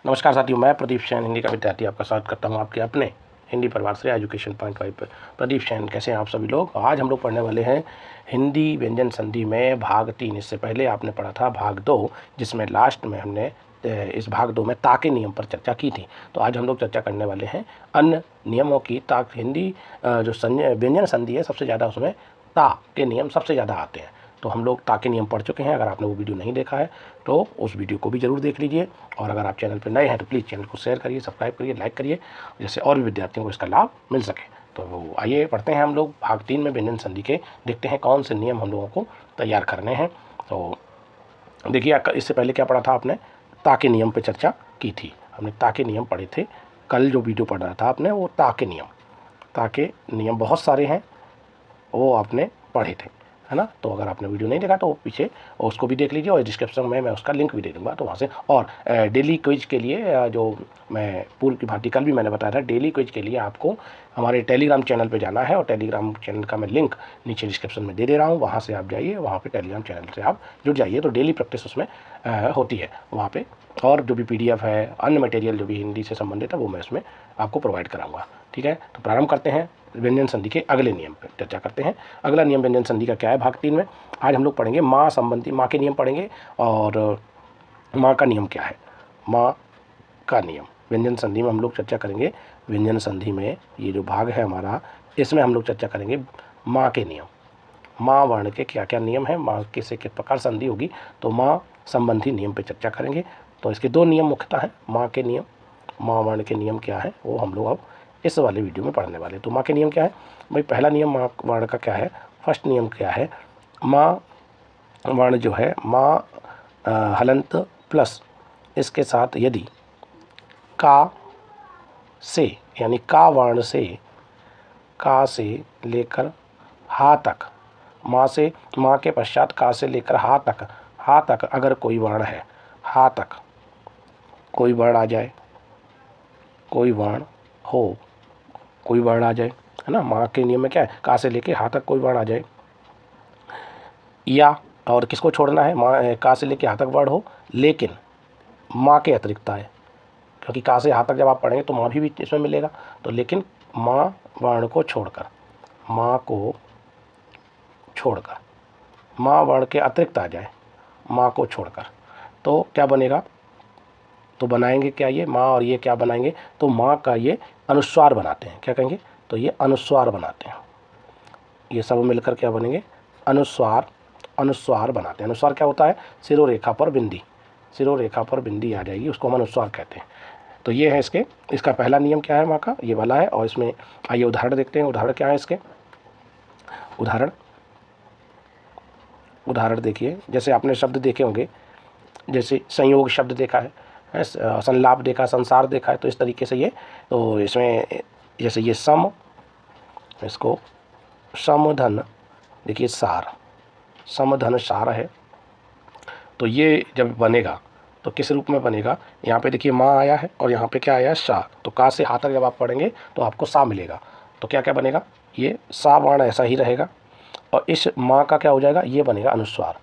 नमस्कार साथियों, मैं प्रदीप जैन हिंदी का विद्यार्थी आपका स्वागत करता हूं आपके अपने हिंदी परिवार से एजुकेशन पॉइंट वाइज पर। प्रदीप जैन, कैसे हैं आप सभी लोग। आज हम लोग पढ़ने वाले हैं हिंदी व्यंजन संधि में भाग 3। इससे पहले आपने पढ़ा था भाग 2, जिसमें लास्ट में हमने इस भाग 2 में ता के नियम पर चर्चा की थी। तो आज हम लोग चर्चा करने वाले हैं अन्य नियमों की। हिंदी जो व्यंजन संधि है, सबसे ज़्यादा उसमें ता के नियम सबसे ज़्यादा आते हैं। तो हम लोग ता के नियम पढ़ चुके हैं। अगर आपने वो वीडियो नहीं देखा है तो उस वीडियो को भी ज़रूर देख लीजिए। और अगर आप चैनल पर नए हैं तो प्लीज़ चैनल को शेयर करिए, सब्सक्राइब करिए, लाइक करिए, जिससे और भी विद्यार्थियों को इसका लाभ मिल सके। तो आइए पढ़ते हैं हम लोग भाग 3 में व्यंजन संधि के। देखते हैं कौन से नियम हम लोगों को तैयार करने हैं। तो देखिए, इससे पहले क्या पढ़ा था आपने, ता के नियम पर चर्चा की थी। हमने ता के नियम पढ़े थे। कल जो वीडियो पढ़ रहा था आपने, वो ता के नियम बहुत सारे हैं, वो आपने पढ़े थे, है ना। तो अगर आपने वीडियो नहीं देखा तो पीछे उसको भी देख लीजिए, और डिस्क्रिप्शन में मैं उसका लिंक भी दे दूँगा, तो वहाँ से। और डेली क्विज के लिए जो मैं पूर्व की भांति कल भी मैंने बताया था, डेली क्विज के लिए आपको हमारे टेलीग्राम चैनल पे जाना है, और टेलीग्राम चैनल का मैं लिंक नीचे डिस्क्रिप्शन में दे दे रहा हूँ। वहाँ से आप जाइए, वहाँ पर टेलीग्राम चैनल से आप जुड़ जाइए। तो डेली प्रैक्टिस उसमें होती है वहाँ पर। और जो भी PDF है, अन्य मटेरियल जो भी हिंदी से संबंधित है, वो मैं उसमें आपको प्रोवाइड कराऊँगा। ठीक है, तो प्रारंभ करते हैं व्यंजन संधि के अगले नियम पर चर्चा करते हैं। अगला नियम व्यंजन संधि का क्या है भाग 3 में। आज हम लोग पढ़ेंगे माँ संबंधी, माँ के नियम पढ़ेंगे। और माँ का नियम क्या है, माँ का नियम व्यंजन संधि में हम लोग चर्चा करेंगे। व्यंजन संधि में ये जो भाग है हमारा, इसमें हम लोग चर्चा करेंगे माँ के नियम। माँ वर्ण के क्या क्या नियम है, माँ के से किस प्रकार संधि होगी, तो माँ संबंधी नियम पर चर्चा करेंगे। तो इसके 2 नियम मुख्यतः हैं। माँ के नियम, माँ वर्ण के नियम क्या है, वो हम लोग अब इस वाले वीडियो में पढ़ने वाले। तो माँ के नियम क्या है भाई। पहला नियम माँ वर्ण का क्या है, फर्स्ट नियम क्या है। माँ वर्ण जो है, माँ हलंत प्लस इसके साथ यदि का से, यानी का वर्ण से, का से लेकर हा तक, माँ के पश्चात का से लेकर हा तक अगर कोई वर्ण है, हा तक कोई वर्ण आ जाए, कोई वर्ण हो, कोई वर्ण आ जाए, है ना। माँ के नियम में क्या है, का से लेके हा तक कोई वर्ण आ जाए, या और किसको छोड़ना है, माँ का से लेके हा तक वर्ण हो, लेकिन माँ के अतिरिक्त आए। क्योंकि का से हा तक जब आप पढ़ेंगे तो माँ भी इसमें मिलेगा। तो लेकिन माँ वर्ण को छोड़कर, माँ को छोड़कर, माँ वर्ण के अतिरिक्त आ जाए, माँ को छोड़कर, तो क्या बनेगा, तो बनाएंगे क्या ये माँ और ये क्या बनाएंगे, तो माँ का ये अनुस्वार बनाते हैं। क्या कहेंगे, तो ये अनुस्वार बनाते हैं। ये सब मिलकर क्या बनेंगे, अनुस्वार बनाते हैं। अनुस्वार क्या होता है, सिरोरेखा पर बिंदी, सिरोरेखा पर बिंदी आ जाएगी, उसको हम अनुस्वार कहते हैं। तो ये है इसका पहला नियम क्या है माँ का, ये वाला है। और इसमें आइए उदाहरण देखते हैं। उदाहरण क्या है इसके, उदाहरण देखिए। जैसे आपने शब्द देखे होंगे, जैसे संयोग शब्द देखा है, संलाप देखा, संसार देखा है। तो इस तरीके से ये, तो इसमें जैसे ये सम, इसको समधन, देखिए सार, समधन सार है। तो ये जब बनेगा तो किस रूप में बनेगा, यहाँ पे देखिए माँ आया है और यहाँ पे क्या आया है, सा। तो का से हा तक जब आप पढ़ेंगे तो आपको सा मिलेगा। तो क्या क्या बनेगा, ये सा वर्ण ऐसा ही रहेगा, और इस माँ का क्या हो जाएगा, ये बनेगा अनुस्वार।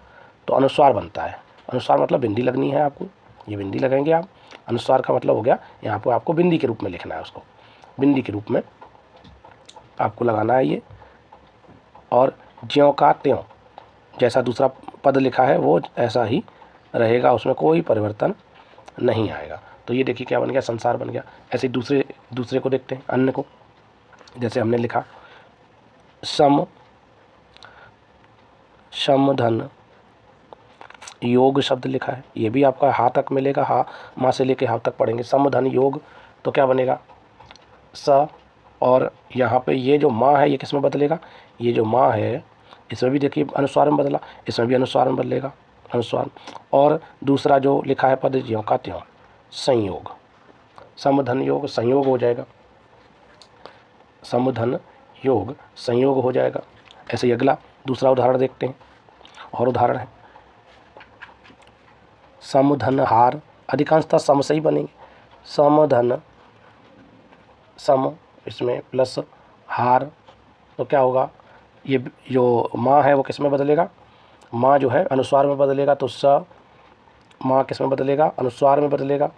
तो अनुस्वार बनता है। अनुस्वार मतलब बिंदी लगनी है आपको, ये बिंदी लगाएंगे आप। अनुस्वार का मतलब हो गया, यहाँ पर आपको बिंदी के रूप में लिखना है, उसको बिंदी के रूप में आपको लगाना है ये। और ज्यों का त्यों, जैसा दूसरा पद लिखा है वो ऐसा ही रहेगा, उसमें कोई परिवर्तन नहीं आएगा। तो ये देखिए क्या बन गया, संसार बन गया। ऐसे दूसरे को देखते हैं, अन्य को। जैसे हमने लिखा समधन योग शब्द लिखा है, ये भी आपका हा तक मिलेगा। हा, माँ से लेके हा तक पढ़ेंगे, समधन योग। तो क्या बनेगा, स। और यहाँ पे ये जो माँ है, ये किस में बदलेगा, ये जो माँ है इसमें भी देखिए अनुस्वार में बदला, इसमें भी अनुस्वार में बदलेगा, अनुस्वार। और दूसरा जो लिखा है पद, ज्यों का त्यों, संयोग, समधन योग संयोग हो जाएगा, समधन योग संयोग हो जाएगा। ऐसे ही अगला दूसरा उदाहरण देखते हैं। और उदाहरण है समधन हार, अधिकांशतः सम से ही बनेंगे। समधन, सम इसमें प्लस हार, तो क्या होगा, ये जो माँ है वो किस में बदलेगा, माँ जो है अनुस्वार में बदलेगा। तो स, माँ किस में बदलेगा, अनुस्वार में बदलेगा।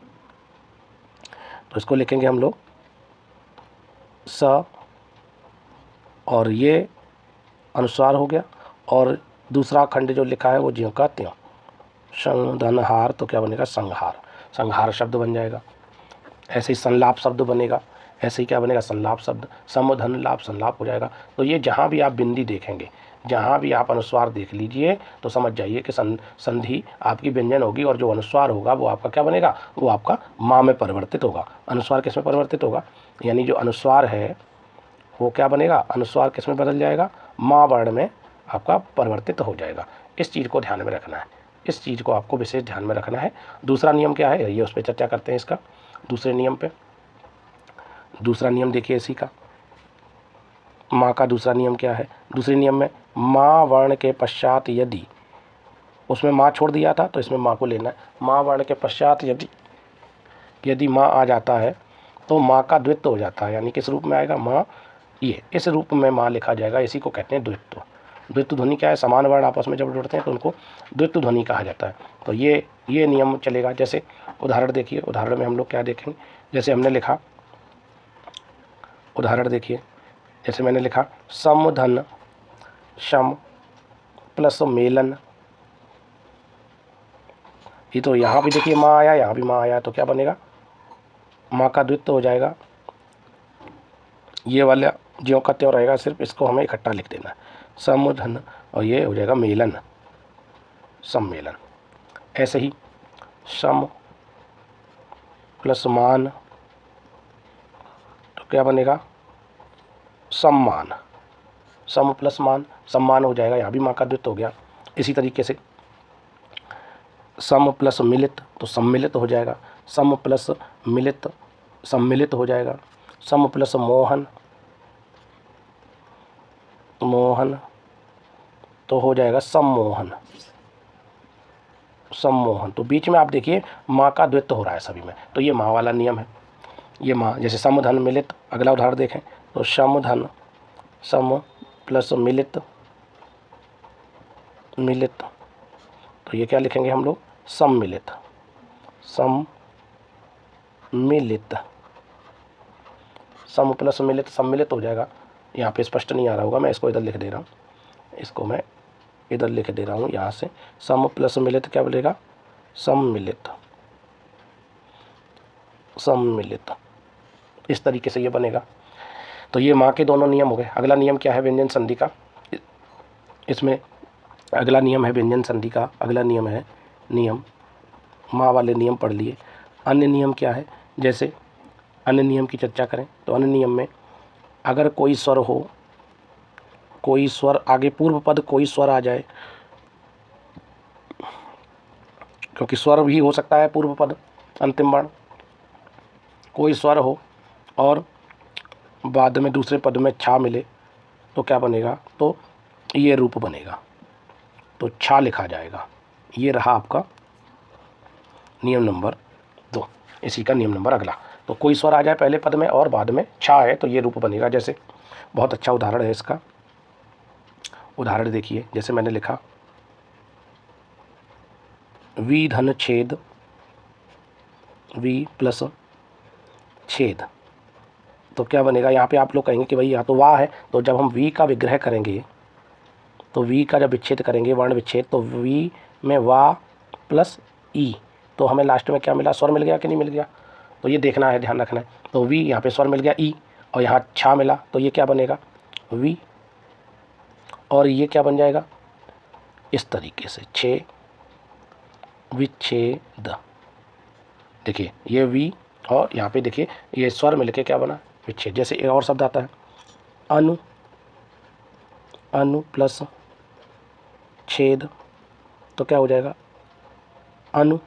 तो इसको लिखेंगे हम लोग स, और ये अनुस्वार हो गया, और दूसरा खंड जो लिखा है वो ज्यों का त्यों। संधनहार तो क्या बनेगा, संहार, संहार शब्द बन जाएगा। ऐसे ही संलाप शब्द बनेगा, ऐसे ही क्या बनेगा, संलाप शब्द, समधन लाप संलाप हो जाएगा। तो ये जहाँ भी आप बिंदी देखेंगे, जहाँ भी आप अनुस्वार देख लीजिए तो समझ जाइए कि संधि आपकी व्यंजन होगी, और जो अनुस्वार होगा वो आपका क्या बनेगा, वो आपका माँ में परिवर्तित होगा। अनुस्वार किस में परिवर्तित होगा, यानी जो अनुस्वार है वो क्या बनेगा, अनुस्वार किस में बदल जाएगा, माँ वर्ण में आपका परिवर्तित हो जाएगा। इस चीज़ को ध्यान में रखना है, इस चीज़ को आपको विशेष ध्यान में रखना है। दूसरा नियम क्या है, ये उस पर चर्चा करते हैं इसका। दूसरे नियम पे, दूसरा नियम देखिए इसी का, माँ का दूसरा नियम क्या है। दूसरे नियम में माँ वर्ण के पश्चात यदि, उसमें माँ छोड़ दिया था तो इसमें माँ को लेना है। माँ वर्ण के पश्चात यदि माँ आ जाता है तो माँ का द्वित्व हो जाता है, यानी किस रूप में आएगा, माँ, ये इस रूप में माँ लिखा जाएगा। इसी को कहते हैं द्वित्व। द्वित्व ध्वनि क्या है, समान वर्ण आपस में जब जुड़ते हैं तो उनको द्वित्व ध्वनि कहा जाता है। तो ये नियम चलेगा। जैसे उदाहरण देखिए, उदाहरण में हम लोग क्या देखेंगे, जैसे हमने लिखा, उदाहरण देखिए, जैसे मैंने लिखा समधन शम प्लस मेलन, ये तो यहाँ भी देखिए माँ आया, यहाँ भी माँ आया, तो क्या बनेगा, माँ का द्वित्व हो जाएगा। ये वाला ज्यों का त्यों रहेगा, सिर्फ इसको हमें इकट्ठा लिख देना है, समधन, और ये हो जाएगा मेलन, सम्मेलन। ऐसे ही सम प्लस मान तो क्या बनेगा, सम्मान, सम प्लस मान, सम्मान हो जाएगा, यहाँ भी माँ का द्वित्व हो गया। इसी तरीके से सम प्लस मिलित तो सम्मिलित हो जाएगा, सम प्लस मिलित सम्मिलित हो जाएगा। सम प्लस मोहन, मोहन तो हो जाएगा सम्मोहन, सम्मोहन। तो बीच में आप देखिए माँ का द्वित्व हो रहा है सभी में, तो ये माँ वाला नियम है। ये माँ, जैसे समधन मिलित, अगला उदाहरण देखें तो समधन, सम प्लस मिलित, मिलित, तो ये क्या लिखेंगे हम लोग, सम्मिलित, सम्मिलित, सम प्लस मिलित सम्मिलित हो जाएगा। यहाँ पे स्पष्ट नहीं आ रहा होगा, मैं इसको इधर लिख दे रहा हूँ, इसको मैं इधर लिख दे रहा हूँ यहाँ से, सम प्लस मिलित क्या बोलेगा, सम्मिलित, सम्मिलित, इस तरीके से ये बनेगा। तो ये माँ के दोनों नियम हो गए। अगला नियम क्या है, व्यंजन संधि का। इसमें अगला नियम है व्यंजन संधि का, अगला नियम है नियम, माँ वाले नियम पढ़ लिए। अन्य नियम क्या है, जैसे अन्य नियम की चर्चा करें तो अन्य नियम में अगर कोई स्वर हो, कोई स्वर आगे पूर्व पद कोई स्वर आ जाए, क्योंकि स्वर भी हो सकता है पूर्व पद अंतिम वर्ण, कोई स्वर हो और बाद में दूसरे पद में छा मिले तो क्या बनेगा, तो ये रूप बनेगा, तो छा लिखा जाएगा। ये रहा आपका नियम नंबर 2, इसी का नियम नंबर अगला। तो कोई स्वर आ जाए पहले पद में और बाद में छा है तो ये रूप बनेगा। जैसे बहुत अच्छा उदाहरण है इसका, उदाहरण देखिए, जैसे मैंने लिखा वी धन छेद, वी प्लस छेद, तो क्या बनेगा, यहाँ पे आप लोग कहेंगे कि भाई यहाँ तो वाह है, तो जब हम वी का विग्रह करेंगे, तो वी का जब विच्छेद करेंगे, वर्ण विच्छेद, तो वी में वाह प्लस ई, तो हमें लास्ट में क्या मिला, स्वर मिल गया कि नहीं मिल गया, तो ये देखना है, ध्यान रखना है। तो वी यहाँ पे स्वर मिल गया ई, और यहाँ छा मिला, तो ये क्या बनेगा, वी, और ये क्या बन जाएगा, इस तरीके से छे विच्छेद। देखिए ये वी, और यहाँ पे देखिए ये स्वर मिलके क्या बना, विच्छेद। जैसे एक और शब्द आता है अनु, अनु प्लस छेद, तो क्या हो जाएगा, अनु,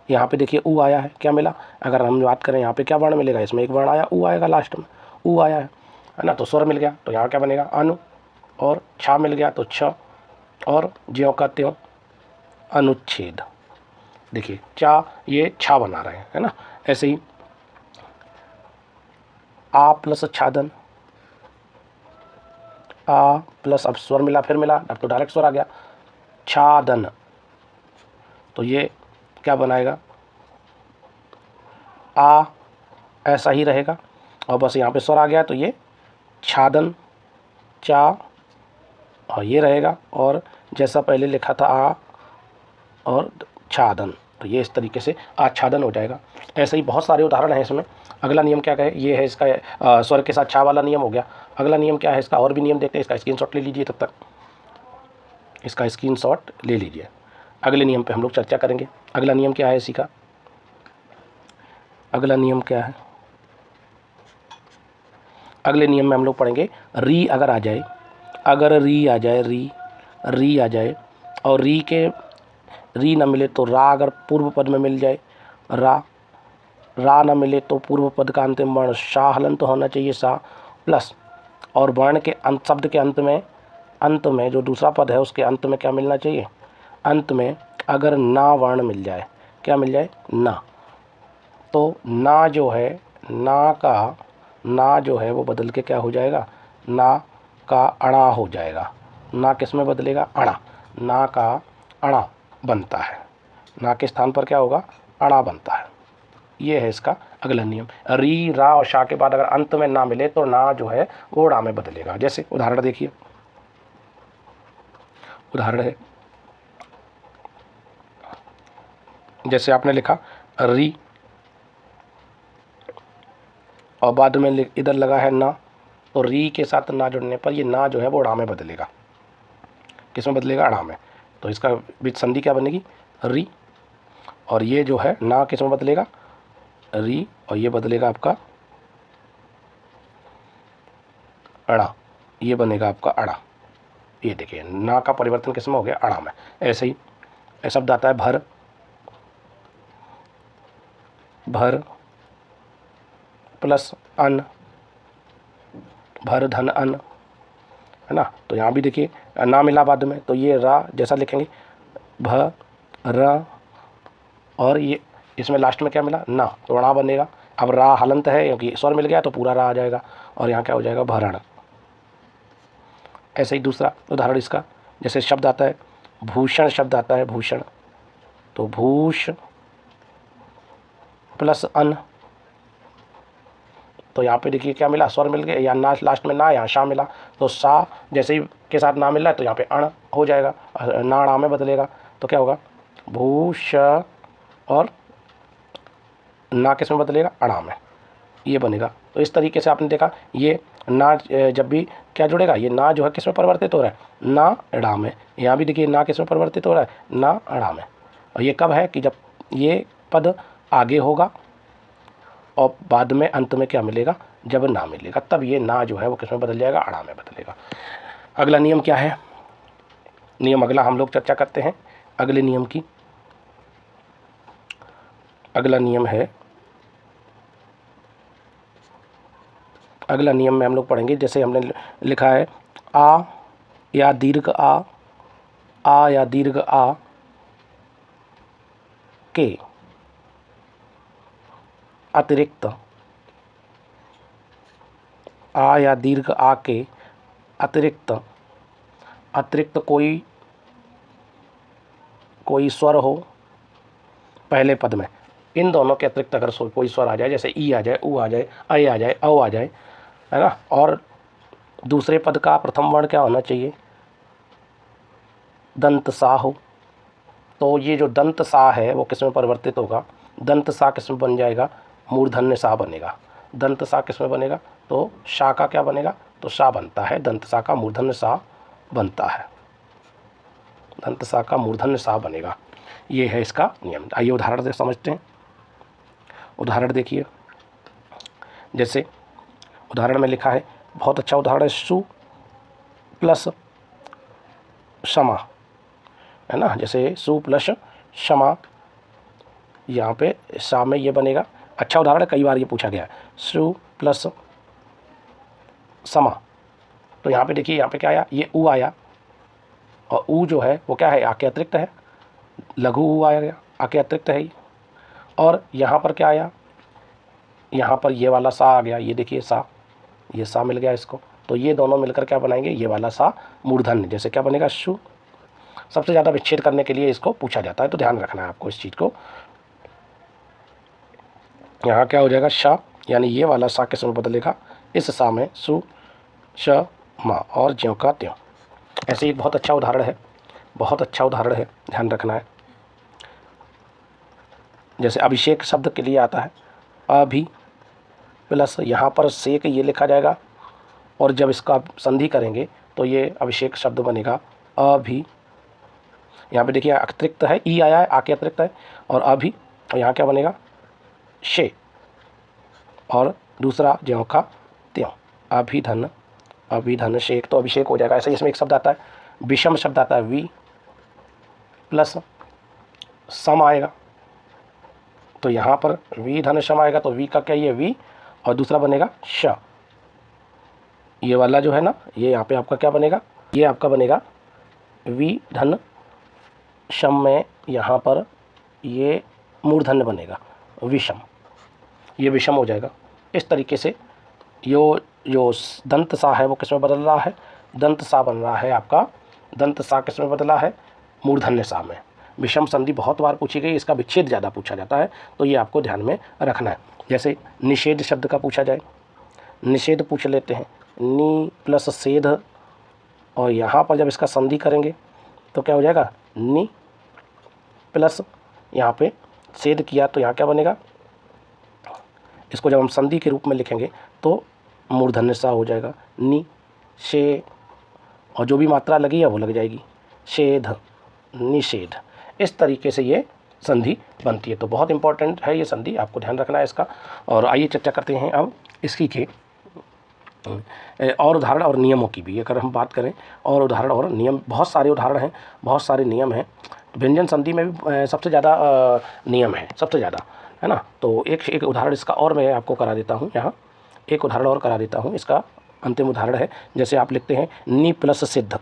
यहाँ पे देखिए ऊ आया है, क्या मिला, अगर हम बात करें यहाँ पे क्या वर्ण मिलेगा, इसमें एक वर्ण आया, ऊ आएगा लास्ट में, ऊ आया है ना, तो स्वर मिल गया, तो यहाँ क्या बनेगा, अनु, और छा मिल गया तो छ, और ज्यों का त्यों अनुच्छेद। देखिए चा, ये छा बना रहे हैं, है ना। ऐसे ही आ प्लस छादन, आ प्लस, अब स्वर मिला, फिर मिला, अब तो डायरेक्ट स्वर आ गया, छादन, तो ये क्या बनाएगा, आ ऐसा ही रहेगा। और बस यहाँ पे स्वर आ गया तो ये छादन, चा, और ये रहेगा। और जैसा पहले लिखा था आ और छादन, तो ये इस तरीके से आच्छादन हो जाएगा। ऐसे ही बहुत सारे उदाहरण हैं इसमें। अगला नियम क्या कहे, ये है इसका स्वर के साथ छा वाला नियम हो गया। अगला नियम क्या है इसका, और भी नियम देखते हैं, इसका स्क्रीनशॉट ले लीजिए, तब तक इसका स्क्रीनशॉट ले लीजिए। अगले नियम पे हम लोग चर्चा करेंगे। अगला नियम क्या है इसी का, अगला नियम क्या है, अगले नियम में हम लोग पढ़ेंगे री अगर आ जाए, अगर री आ जाए, री आ जाए और री ना मिले तो रा अगर पूर्व पद में मिल जाए, रा ना मिले तो पूर्व पद का अंतिम वर्ण शा हलन तो होना चाहिए, सा प्लस, और वर्ण के अंत, शब्द के अंत में जो दूसरा पद है उसके अंत में क्या मिलना चाहिए, अंत में अगर ना वर्ण मिल जाए, क्या मिल जाए, ना, तो ना जो है, ना जो है वो बदल के क्या हो जाएगा, ना का अणा हो जाएगा। ना किस में बदलेगा, अणा, ना का अणा बनता है, ना के स्थान पर क्या होगा, अणा बनता है। ये है इसका अगला नियम। री, रा और शा के बाद अगर अंत में ना मिले तो ना जो है वो णा में बदलेगा। जैसे उदाहरण देखिए, उदाहरण है जैसे आपने लिखा री और बाद में इधर लगा है ना, तो री के साथ ना जुड़ने पर ये ना जो है वो णा में बदलेगा। किस में बदलेगा, अणा में। तो इसका बीच संधि क्या बनेगी, री, और ये जो है ना किस में बदलेगा, री, और ये बदलेगा आपका अणा, ये बनेगा आपका अणा। ये देखिए ना का परिवर्तन किस में हो गया, अणा में। ऐसे ही शब्द आता है भर, भर प्लस अन्न, भर धन अन्न, है ना। तो यहाँ भी देखिए ना मिला बाद में, तो ये रा जैसा लिखेंगे भ र, और ये इसमें लास्ट में क्या मिला, ना, तो णा बनेगा। अब रा हलंत है क्योंकि स्वर मिल गया तो पूरा रा आ जाएगा, और यहाँ क्या हो जाएगा, भरण। ऐसे ही दूसरा उदाहरण इसका, जैसे शब्द आता है भूषण, शब्द आता है भूषण, तो भूष प्लस अन्न, तो यहाँ पे देखिए क्या मिला, स्वर मिल गया, या ना लास्ट में ना, यहाँ शा मिला, तो सा जैसे ही के साथ ना मिल रहा है तो यहाँ पे अण हो जाएगा, ना णा में बदलेगा, तो क्या होगा, भूष, और ना किस में बदलेगा, अणा में, ये बनेगा। तो इस तरीके से आपने देखा ये ना जब भी क्या जुड़ेगा, ये ना जो है किस में परिवर्तित हो रहा है, ना अणा में। यहाँ भी देखिए ना किस में परिवर्तित हो रहा है, ना अणा में। और ये कब है कि जब ये पद आगे होगा और बाद में अंत में क्या मिलेगा, जब ना मिलेगा, तब ये ना जो है वो किस में बदल जाएगा, अणा में बदलेगा। अगला नियम क्या है, नियम अगला हम लोग चर्चा करते हैं अगले नियम की। अगला नियम है, अगला नियम में हम लोग पढ़ेंगे, जैसे हमने लिखा है आ या दीर्घ आ या दीर्घ आ के अतिरिक्त, आ या दीर्घ आ के अतिरिक्त कोई स्वर हो पहले पद में, इन दोनों के अतिरिक्त अगर कोई स्वर आ जाए, जैसे ई आ जाए, ऊ आ जाए, ऐ आ जाए, औ आ जाए, है ना, और दूसरे पद का प्रथम वर्ण क्या होना चाहिए, दंत सा हो, तो ये जो दंत सा है वो किस में परिवर्तित होगा, दंत सा किस में बन जाएगा, मूर्धन्य सा बनेगा। दंत सा किस में बनेगा, तो शा का क्या बनेगा, तो सा बनता है, दंत सा का मूर्धन्य सा बनता है, दंत सा का मूर्धन्य सा बनेगा। ये है इसका नियम। आइए उदाहरण से समझते हैं। उदाहरण देखिए, जैसे उदाहरण में लिखा है, बहुत अच्छा उदाहरण है, सु प्लस क्षमा, है ना, जैसे सु प्लस क्षमा, यहाँ पे सा में ये बनेगा। अच्छा उदाहरण है, कई बार ये पूछा गया है, सु प्लस समा, तो यहाँ पे देखिए यहाँ पे क्या आया, ये ऊ आया, और ऊ जो है वो क्या है, आके अतिरिक्त है, लघु ऊ आया गया, आके अतिरिक्त है। और यहाँ पर क्या आया, यहाँ पर ये वाला सा आ गया, ये देखिए सा, ये सा मिल गया इसको, तो ये दोनों मिलकर क्या बनाएंगे, ये वाला सा मूर्धन्य, जैसे क्या बनेगा, शु। सबसे ज़्यादा विच्छेद करने के लिए इसको पूछा जाता है, तो ध्यान रखना है आपको इस चीज़ को। यहाँ क्या हो जाएगा, शा, यानी ये वाला सा किस में बदलेगा, इस सा में सु श मा और ज्यों का त्यों। ऐसे एक बहुत अच्छा उदाहरण है, बहुत अच्छा उदाहरण है, ध्यान रखना है। जैसे अभिषेक शब्द के लिए आता है अभि प्लस यहाँ पर सेक ये लिखा जाएगा, और जब इसका संधि करेंगे तो ये अभिषेक शब्द बनेगा अभि। यहाँ पे देखिए अतिरिक्त है, ई आया है, आके अतिरिक्त है, और अभि, और यहाँ क्या बनेगा शे, और दूसरा ज्यों का त्यों, अभिधन, अभिधन शेक, तो अभिषेक हो जाएगा। ऐसे ही इसमें एक शब्द आता है विषम शब्द आता है, वी प्लस सम आएगा, तो यहाँ पर वी धन सम आएगा, तो वी का क्या ये वी, और दूसरा बनेगा श। ये वाला जो है ना, ये यहाँ पे आपका क्या बनेगा, ये आपका बनेगा वी धन शम में, यहाँ पर ये मूर्धन्य बनेगा विषम, ये विषम हो जाएगा। इस तरीके से जो दंत सा है वो किस में बदल रहा है, दंत सा बन रहा है आपका, दंत सा किस में बदला है, मूर्धन्य सा में। विषम संधि बहुत बार पूछी गई, इसका विच्छेद ज़्यादा पूछा जाता है, तो ये आपको ध्यान में रखना है। जैसे निषेध शब्द का पूछा जाए, निषेध पूछ लेते हैं, नी प्लस सेध, और यहाँ पर जब इसका संधि करेंगे तो क्या हो जाएगा, नी प्लस यहाँ पे सेध किया तो यहाँ क्या बनेगा, इसको जब हम संधि के रूप में लिखेंगे तो मूर्धन्य सा हो जाएगा, नी शे, और जो भी मात्रा लगी है वो लग जाएगी, शेध, निषेध। इस तरीके से ये संधि बनती है। तो बहुत इंपॉर्टेंट है ये संधि, आपको ध्यान रखना है इसका। और आइए चर्चा करते हैं अब इसकी के और उदाहरण और नियमों की भी। अगर हम बात करें और उदाहरण और नियम, बहुत सारे उदाहरण हैं, बहुत सारे नियम हैं। व्यंजन संधि में भी सबसे ज़्यादा नियम है, सबसे ज़्यादा, है ना। तो एक उदाहरण इसका और मैं आपको करा देता हूँ, यहाँ एक उदाहरण और करा देता हूँ। इसका अंतिम उदाहरण है, जैसे आप लिखते हैं नी प्लस सिद्ध,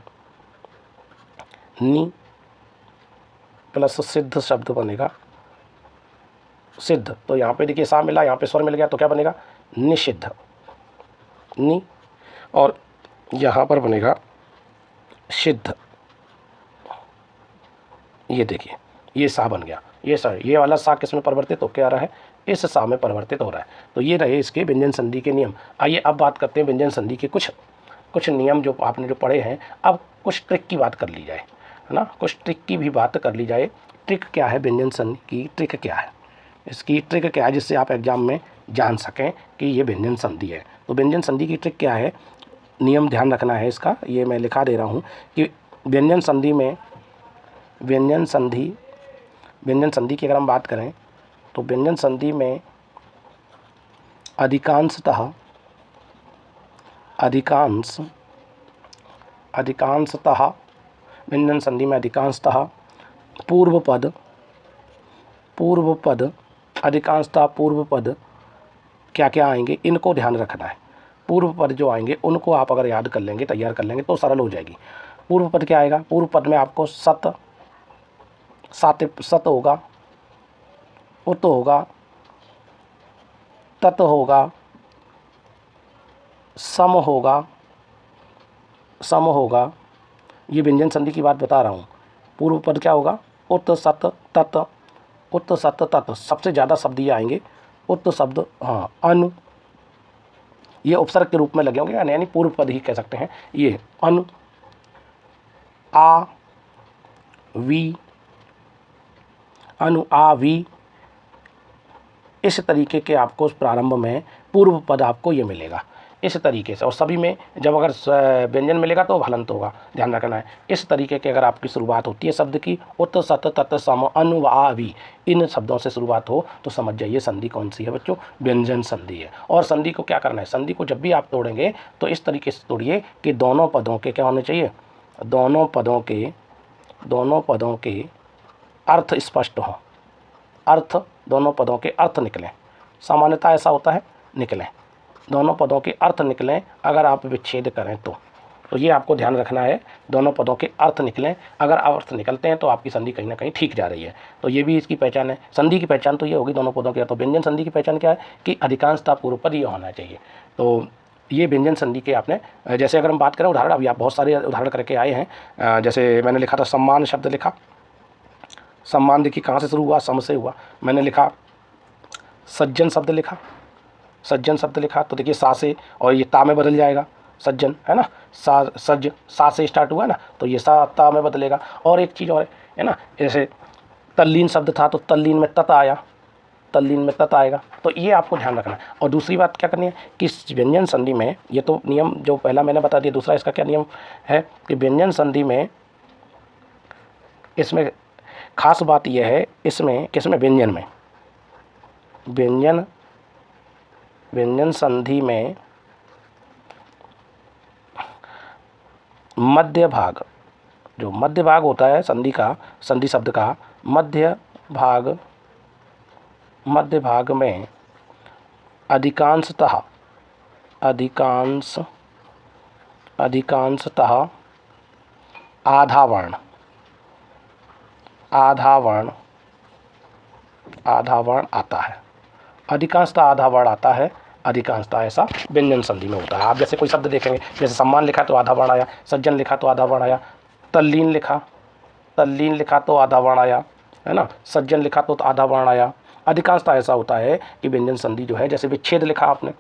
नी प्लस सिद्ध शब्द बनेगा सिद्ध, तो यहाँ पे देखिए सा मिला, यहाँ पे स्वर मिल गया, तो क्या बनेगा निषिद्ध, नी, और यहाँ पर बनेगा सिद्ध। ये देखिए ये सा बन गया, ये सा, ये वाला सा किस में परिवर्तित हो क्या आ रहा है, इस सा में परिवर्तित हो रहा है। तो ये रहे इसके व्यंजन संधि के नियम। आइए अब बात करते हैं व्यंजन संधि के कुछ नियम जो आपने जो पढ़े हैं। अब कुछ ट्रिक की बात कर ली जाए, है ना, कुछ ट्रिक की भी बात कर ली जाए। ट्रिक क्या है, व्यंजन संधि की ट्रिक क्या है, इसकी ट्रिक क्या है, जिससे आप एग्जाम में जान सकें कि ये व्यंजन संधि है। तो व्यंजन संधि की ट्रिक क्या है, नियम ध्यान रखना है इसका, ये मैं लिखा दे रहा हूँ कि व्यंजन संधि में, व्यंजन संधि की अगर हम बात करें तो व्यंजन संधि में अधिकांशतः व्यंजन संधि में अधिकांशतः पूर्व पद अधिकांशतः पूर्व पद क्या क्या आएंगे, इनको ध्यान रखना है। पूर्व पद जो आएंगे उनको आप अगर याद कर लेंगे, तैयार कर लेंगे तो सरल हो जाएगी। पूर्व पद क्या आएगा, पूर्व पद में आपको सत होगा, उत होगा, तत होगा, सम होगा। ये व्यंजन संधि की बात बता रहा हूँ। पूर्व पद क्या होगा, उत सत तत, उत सत तत, सबसे ज़्यादा शब्द ये आएंगे उत शब्द, हाँ, अनु, ये उपसर्ग के रूप में लगे होंगे, यानी पूर्व पद ही कह सकते हैं। ये अनु, आ वी, अनु आ वी, इस तरीके के आपको प्रारंभ में पूर्व पद आपको ये मिलेगा इस तरीके से। और सभी में जब अगर व्यंजन मिलेगा तो हलंत होगा, ध्यान रखना है। इस तरीके के अगर आपकी शुरुआत होती है शब्द की, उत सत तत सम अनु आ वी, इन शब्दों से शुरुआत हो तो समझ जाइए संधि कौन सी है बच्चों, व्यंजन संधि है। और संधि को क्या करना है, संधि को जब भी आप तोड़ेंगे तो इस तरीके से तोड़िए कि दोनों पदों के क्या होने चाहिए, दोनों पदों के अर्थ स्पष्ट हों, अर्थ, दोनों पदों के अर्थ निकलें। सामान्यतः ऐसा होता है, निकलें, दोनों पदों के अर्थ निकलें। अगर आप विच्छेद करें तो ये आपको ध्यान रखना है, दोनों पदों के अर्थ निकलें। अगर अर्थ निकलते हैं तो आपकी संधि कहीं ना कहीं ठीक जा रही है। तो ये भी इसकी पहचान है। संधि की पहचान तो ये होगी दोनों पदों के। तो व्यंजन संधि की पहचान क्या है कि अधिकांशतः पूर्व पद ये होना चाहिए। तो ये व्यंजन संधि के आपने, जैसे अगर हम बात करें उदाहरण, अभी आप बहुत सारे उदाहरण करके आए हैं। जैसे मैंने लिखा था सम्मान शब्द लिखा, सम्मान देखिए कहाँ से शुरू हुआ, सम से हुआ। मैंने लिखा सज्जन शब्द लिखा, सज्जन शब्द लिखा तो देखिए सा से, और ये ता में बदल जाएगा, सज्जन है ना, सा सज सा से स्टार्ट हुआ ना, तो ये सा ता में बदलेगा। और एक चीज़ और है ना, जैसे तल्लीन शब्द था तो तल्लीन में तत आया, तल्लीन में तत आएगा, तो ये आपको ध्यान रखना है। और दूसरी बात क्या करनी है कि व्यंजन संधि में, ये तो नियम जो पहला मैंने बता दिया, दूसरा इसका क्या नियम है कि व्यंजन संधि में, इसमें खास बात यह है, इसमें किसमें, व्यंजन में, व्यंजन संधि में मध्य भाग, जो मध्य भाग होता है संधि का, संधि शब्द का मध्य भाग में अधिकांशतः आधा वर्ण आता है, अधिकांशतः आधा वर्ण आता है, अधिकांशतः ऐसा व्यंजन संधि में होता है। आप जैसे कोई शब्द देखेंगे, जैसे सम्मान लिखा तो आधा वर्ण आया, सज्जन लिखा तो आधा वर्ण आया, तल्लीन लिखा तो आधा वर्ण आया, है ना, सज्जन लिखा तो आधा वर्ण आया। अधिकांशतः ऐसा होता है कि व्यंजन संधि जो है, जैसे विच्छेद लिखा आपने,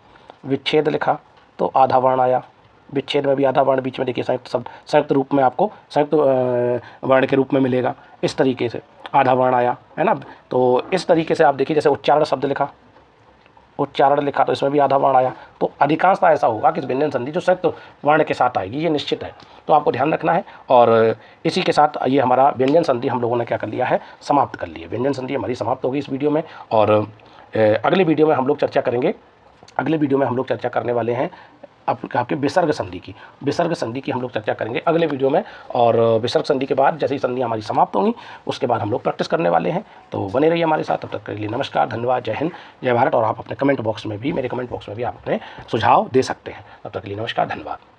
विच्छेद लिखा तो आधा वर्ण आया, विच्छेद में भी आधा वर्ण बीच में देखिए संयुक्त शब्द, संयुक्त रूप में आपको संयुक्त वर्ण के रूप में मिलेगा, इस तरीके से आधा वर्ण आया, है ना। तो इस तरीके से आप देखिए, जैसे उच्चारण शब्द लिखा, उच्चारण लिखा तो इसमें भी आधा वर्ण आया। तो अधिकांशतः ऐसा होगा कि व्यंजन संधि जो संयुक्त वर्ण के साथ आएगी, ये निश्चित है, तो आपको ध्यान रखना है। और इसी के साथ ये हमारा व्यंजन संधि हम लोगों ने क्या कर लिया है, समाप्त कर लिया। व्यंजन संधि हमारी समाप्त होगी इस वीडियो में। और अगले वीडियो में हम लोग चर्चा करेंगे, अगले वीडियो में हम लोग चर्चा करने वाले हैं आपके विसर्ग संधि की, विसर्ग संधि की हम लोग चर्चा करेंगे अगले वीडियो में। और विसर्ग संधि के बाद जैसे ही संधि हमारी समाप्त होंगी, उसके बाद हम लोग प्रैक्टिस करने वाले हैं। तो बने रहिए हमारे साथ, तब तक के लिए नमस्कार, धन्यवाद, जय हिंद, जय भारत। और आप अपने कमेंट बॉक्स में भी, मेरे कमेंट बॉक्स में भी आप अपने सुझाव दे सकते हैं। तब तक के लिए नमस्कार, धन्यवाद।